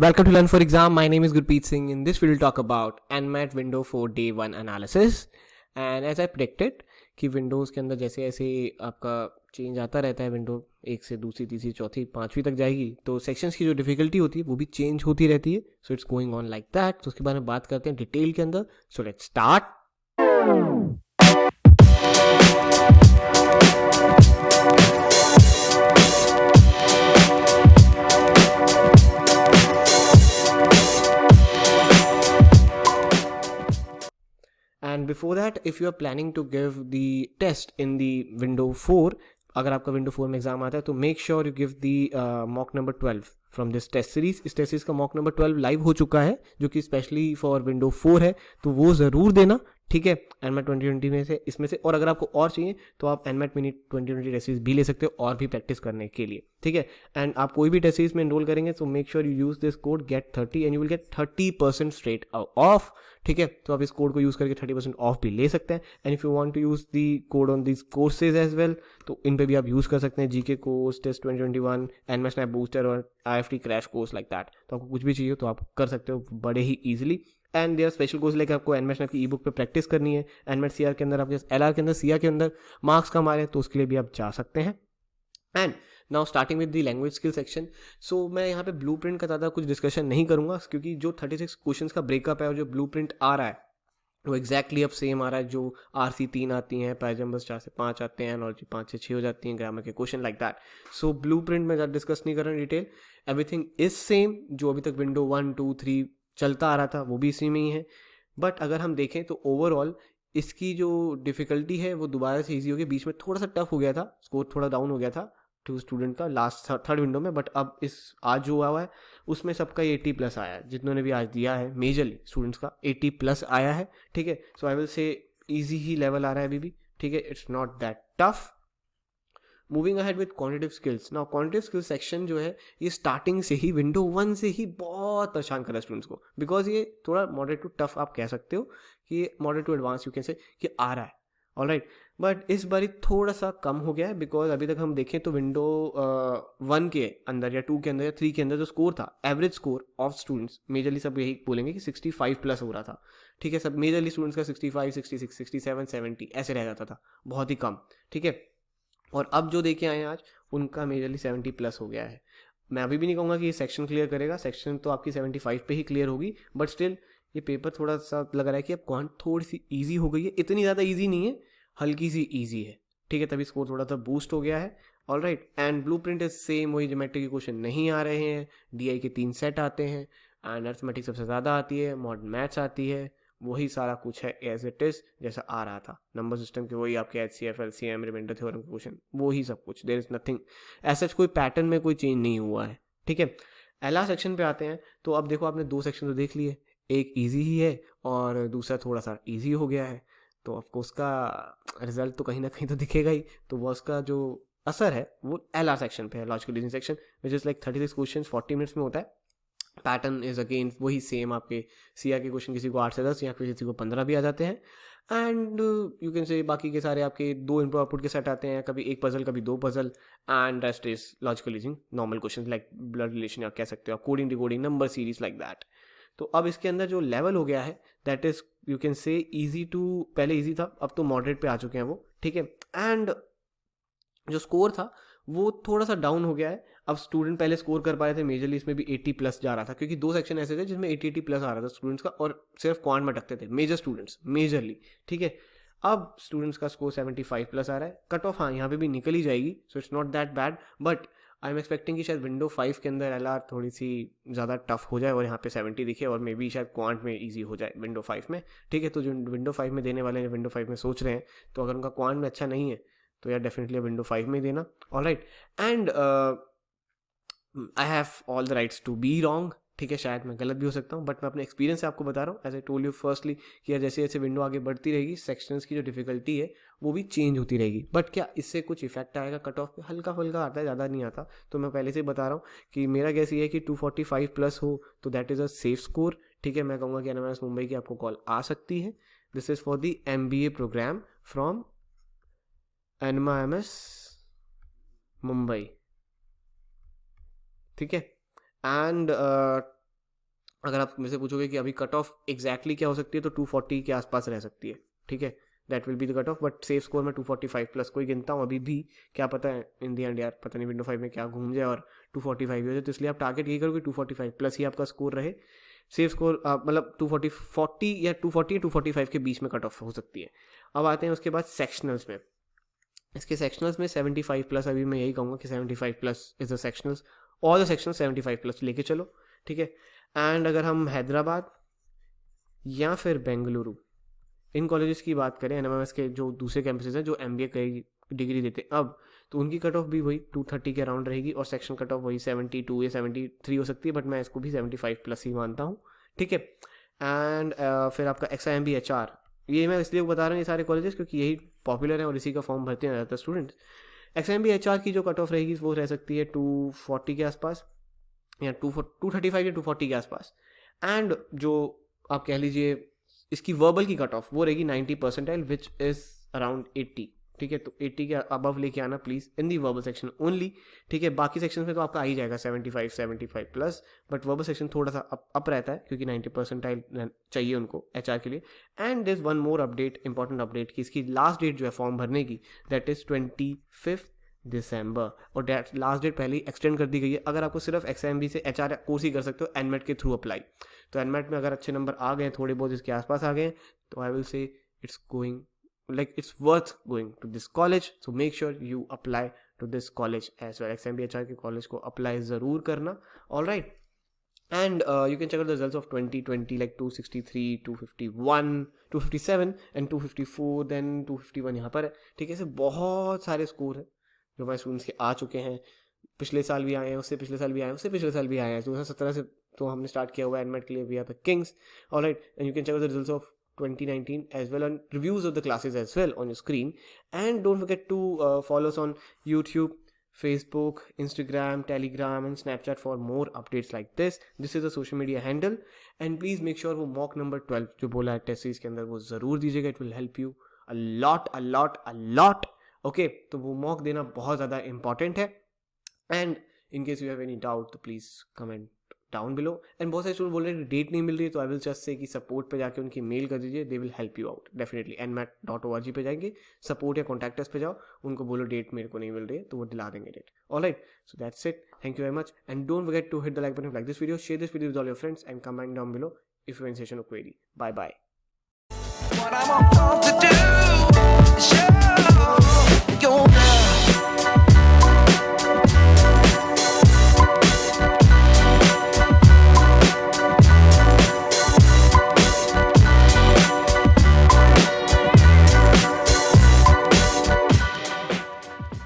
Welcome to Learn for Exam. My name is Gurpreet Singh. In this, we will talk about NMAT Window 4 Day 1 Analysis. And as I predicted कि Windows के अंदर जैसे ऐसे आपका change आता रहता है, विंडो एक से दूसरी, तीसरी, चौथी, पाँचवीं तक जाएगी, तो सेक्शंस की जो डिफिकल्टी होती है वो भी चेंज होती रहती है. So it's going on like that. तो उसके बारे में बात करते हैं डिटेल के अंदर. So let's start. And before that, if you are planning to give the test in the window 4, अगर आपका विंडो 4 में एग्जाम आता है तो make sure you give the mock number 12 from this test series. इस test series का mock number 12 live हो चुका है, जो कि स्पेशली फॉर विंडो 4 है, तो वो ज़रूर देना. ठीक है, एनमैट 2020 में से, इसमें से. और अगर आपको और चाहिए तो आप एनमैट मिनी 2020 टेस्ट सीरीज भी ले सकते हो और भी प्रैक्टिस करने के लिए. ठीक है, एंड आप कोई भी टेस्ट सीरीज में एनरोल करेंगे तो make sure you use this code GET30 and you will get 30% straight of. ठीक है, तो आप इस कोड को यूज़ करके 30% ऑफ भी ले सकते हैं. And if you want to use the code on this courses as well, तो इन पे भी आप यूज़ कर सकते हैं. GK course, test 2021, NMAT snap booster और IFT crash course like that. तो आपको कुछ भी चाहिए तो आप कर सकते हो बड़े ही easily. And there special course लेकर आपको एनमैट स्नैप की ई बुक पर प्रैक्टिस करनी है, एनमैट CR के अंदर, आपके LR के अंदर, CR के अंदर मार्क्स कम आ रहे हैं, तो उसके लिए भी आप जा सकते हैं. And now starting with the language skill section. So मैं यहाँ पे ब्लू प्रिंट का ज़्यादा कुछ डिस्कशन नहीं करूँगा, क्योंकि जो 36 क्वेश्चन का ब्रेकअप है और जो ब्लू प्रिंट आ रहा है वो एग्जैक्टली अब सेम आ रहा है. जो RC 3 आती हैं, पैराजम्बस 4 से 5 आते हैं, एनोलॉजी 5 से 6 हो जाती हैं, ग्रामर के question like that. So blue print में ज़्यादा डिस्कस नहीं कर रहा हूँ डिटेल. Everything is same. जो अभी तक विंडो 1, 2, 3 चलता आ रहा था वो भी इसी में ही है. बट अगर हम देखें तो ओवरऑल इसकी जो डिफ़िकल्टी है वो दोबारा से ईजी हो गई. बीच में थोड़ा सा टफ हो गया था, स्कोर थोड़ा डाउन हो गया था टू स्टूडेंट का लास्ट थर्ड विंडो में. बट अब इस आज जो हुआ है उसमें सबका 80+ आया है. जितनों ने भी आज दिया है मेजरली स्टूडेंट्स का 80+ आया है. ठीक है, so I will say easy ही लेवल आ रहा है अभी भी. ठीक है, it's not that tough. Moving ahead with quantitative skills. Now quantitative skills section जो है ये स्टार्टिंग से ही विंडो 1 से ही बहुत परेशान कर रहा है स्टूडेंट्स को, बिकॉज ये थोड़ा मॉडरेट टू टफ आप कह सकते हो कि ये moderate to advance you can say कि आ रहा है. ऑलराइट, बट इस बार थोड़ा सा कम हो गया है, बिकॉज अभी तक हम देखें तो विंडो 1 के अंदर या 2 के अंदर या 3 के अंदर जो स्कोर था, average score of students, majorly सब यही बोलेंगे कि 65+ हो रहा था. ठीक है, सब मेजरली स्टूडेंट्स का 65, 66, 67, 70 ऐसे रह जाता था, बहुत ही कम. ठीक है, और अब जो देखे आए हैं आज उनका मेजरली 70+ हो गया है. मैं अभी भी नहीं कहूँगा कि ये सेक्शन क्लियर करेगा, सेक्शन तो आपकी 75 पे ही क्लियर होगी, बट स्टिल ये पेपर थोड़ा सा लग रहा है कि अब क्वांट थोड़ी सी ईजी हो गई है. इतनी ज़्यादा ईजी नहीं है, हल्की सी ईजी है. ठीक है, तभी स्कोर थोड़ा सा बूस्ट हो गया है. All right, and blue print is same, वही ज्योमेट्री के क्वेश्चन नहीं आ रहे हैं. DI के 3 सेट आते हैं, एंड अर्थमेटिक सबसे ज़्यादा आती है, मॉडर्न मैथ्स आती है. वही सारा कुछ है एज इट इज़ जैसा आ रहा था. नंबर सिस्टम के वही आपके HCF, LCM, रिमाइंडर थ्योरम के क्वेश्चन, वही सब कुछ. देयर इज नथिंग ऐसा, कोई पैटर्न में कोई चेंज नहीं हुआ है. ठीक है, LR सेक्शन पे आते हैं. तो अब देखो, आपने 2 सेक्शन तो देख लिए, एक ईजी ही है और दूसरा थोड़ा सा ईजी हो गया है. तो आपको उसका रिजल्ट तो कहीं ना कहीं तो दिखेगा ही. तो वो उसका जो असर है वो LR सेक्शन पे है, logical reasoning section, which is like 36 question 40 minutes में होता है. पैटर्न इज अगेन वही सेम. आपके CR के क्वेश्चन किसी को 8 से 10 या फिर किसी को 15 भी आ जाते हैं. एंड यू कैन से बाकी के सारे आपके 2 इनपुट आउटपुट के सेट आते हैं, कभी 1 पजल, कभी 2 puzzle. And rest is logical reasoning normal question like blood relation, आप कह सकते हो, coding, decoding, number series like that. तो अब इसके अंदर जो लेवल हो गया है that is you can say easy to, पहले ईजी था, अब तो मॉडरेट पे आ चुके हैं वो. ठीक है, एंड जो स्कोर था वो थोड़ा सा डाउन हो गया है. अब स्टूडेंट पहले स्कोर कर पा रहे थे मेजरली, इसमें भी 80+ जा रहा था, क्योंकि 2 सेक्शन ऐसे थे जिसमें 80+ आ रहा था स्टूडेंट्स का, और सिर्फ क्वांट में अटकते थे मेजर स्टूडेंट्स मेजरली. ठीक है, अब स्टूडेंट्स का स्कोर 75+ आ रहा है. कट ऑफ हाँ यहाँ पे भी निकल ही जाएगी, so it's not that bad. But I am expecting कि शायद विंडो 5 के अंदर LR थोड़ी सी ज़्यादा टफ हो जाए और यहाँ पे 70 दिखे, और मे बी शायद क्वांट में ईजी हो जाए विंडो 5 में. ठीक है, तो जो विंडो 5 में देने वाले हैं, विंडो 5 में सोच रहे हैं, तो अगर उनका क्वांट में अच्छा नहीं है तो यार डेफिनेटली विंडो 5 में ही देना. All right, and I have all the rights to be wrong. ठीक है, शायद मैं गलत भी हो सकता हूँ, बट मैं अपने एक्सपीरियंस से आपको बता रहा हूँ. As I told you firstly कि जैसे जैसे विंडो आगे बढ़ती रहेगी, सेक्शंस की जो डिफिकल्टी है वो भी चेंज होती रहेगी. बट क्या इससे कुछ इफेक्ट आएगा कट ऑफ पे? हल्का फुल्का आता है, ज़्यादा नहीं आता. तो मैं पहले से ही बता रहा हूँ कि मेरा गैस ये है कि 245+ हो तो that is a safe score. ठीक है, मैं कहूँगा कि NMS मुंबई की आपको कॉल आ सकती है. This is for the MBA program from NMS Mumbai. ठीक है, एंड अगर आप मेरे से पूछोगे कि अभी कट ऑफ एग्जैक्टली क्या हो सकती है, तो 240 के आसपास रह सकती है, ठीक है, that will be the cut off, but safe score में 245 प्लस कोई गिनता हूँ अभी भी, क्या पता है इन दी एंड यार, पता नहीं विंडो 5 में क्या घूम जाए और 245 हो जाए, तो इसलिए आप टारगेट यही करोगे 245 प्लस ही आपका स्कोर रहे, सेफ स्कोर मतलब 240 या 245 के बीच में कट ऑफ हो सकती है। अब आते हैं उसके बाद सेक्शनल्स में, इसके सेक्शनल्स में 75 प्लस, अभी मैं यही कहूँगा कि 75 plus is the sectionals, all the sectional 75 plus लेके चलो, ठीक है। एंड अगर हम हैदराबाद या फिर बेंगलुरु इन कॉलेजेस की बात करें, एनएमएमएस के जो दूसरे कैंपसेस हैं जो एमबीए की डिग्री देते हैं अब, तो उनकी कट ऑफ भी वही 230 के अराउंड रहेगी और सेक्शन कट ऑफ वही 72 या 73 हो सकती है, बट मैं इसको भी 75 प्लस ही मानता हूँ, ठीक है। एंड फिर आपका XIMB HR, ये मैं इसलिए बता रहा हूँ ये सारे कॉलेजेस क्योंकि यही पॉपुलर है और इसी का फॉर्म भरते हैं ज़्यादातर स्टूडेंट्स। XIMB HR की जो कट ऑफ रहेगी वो रह सकती है 240 के आसपास या 235 या 240 के आसपास। एंड जो आप कह लीजिए इसकी वर्बल की कट ऑफ वो रहेगी 90 परसेंटाइल विच इज़ अराउंड 80, ठीक है। तो 80 के अबव लेके आना please in the verbal section only, ठीक है। बाकी सेक्शन में तो आपका आ ही जाएगा 75 प्लस, बट वर्बल सेक्शन थोड़ा सा अप रहता है क्योंकि 90 परसेंटाइल चाहिए उनको HR के लिए। And this one more update, important update, कि इसकी लास्ट डेट जो है फॉर्म भरने की दैट इज़ 25 दिसंबर, और डेट लास्ट डेट पहले ही एक्सटेंड कर दी गई है। अगर आपको सिर्फ XIMB से HR कोर्स ही कर सकते हो NMAT के थ्रू अप्लाई, तो NMAT में अगर अच्छे नंबर आ गए, थोड़े बहुत इसके आसपास आ गए, तो आई विल से it's going like it's worth going to this college, so make sure you apply to this college as well। XIMB HR के कॉलेज को अप्लाई ज़रूर करना, all right। and you can check out the results of 2020 like 263, 251, 257 and 254, then 251 यहाँ पर है, ठीक है। ऐसे बहुत सारे स्कोर हैं जो हमारे स्टूडेंट्स के आ चुके हैं, पिछले साल भी आए हैं, उससे पिछले साल भी आए हैं, उससे पिछले साल भी आए हैं, 2017 से तो हमने स्टार्ट किया हुआ है NMAT के लिए, we are the kings, all right. And you can check out the results of 2019 as well, and reviews of the classes as well on your screen, and don't forget to follow us on YouTube, Facebook, Instagram, Telegram and Snapchat for more updates like this is a social media handle, and please make sure वो mock number 12 जो बोला है test series के अंदर वो ज़रूर दीजिएगा, it will help you a lot, okay। तो वो mock देना बहुत ज़्यादा important है, and in case you have any doubt तो please comment down below. And बहुत सारे स्टूडेंट बोल रहे हैं डेट नहीं मिल रही है, तो आई विल जस्ट से कि सपोर्ट पे जाके उनकी मेल कर दीजिए, they will help you out definitely. nmat.org पे जाएंगे, सपोर्ट या कॉन्टैक्टर्स पे जाओ, उनको बोलो डेट मेरे को नहीं मिल रही है, तो वो दिला देंगे date, alright. So that's it, thank you very much, and don't forget to hit the like button, like this video, share this video with all your friends, and comment down below if you have any session और query. Bye bye. What I'm about to do, show your love.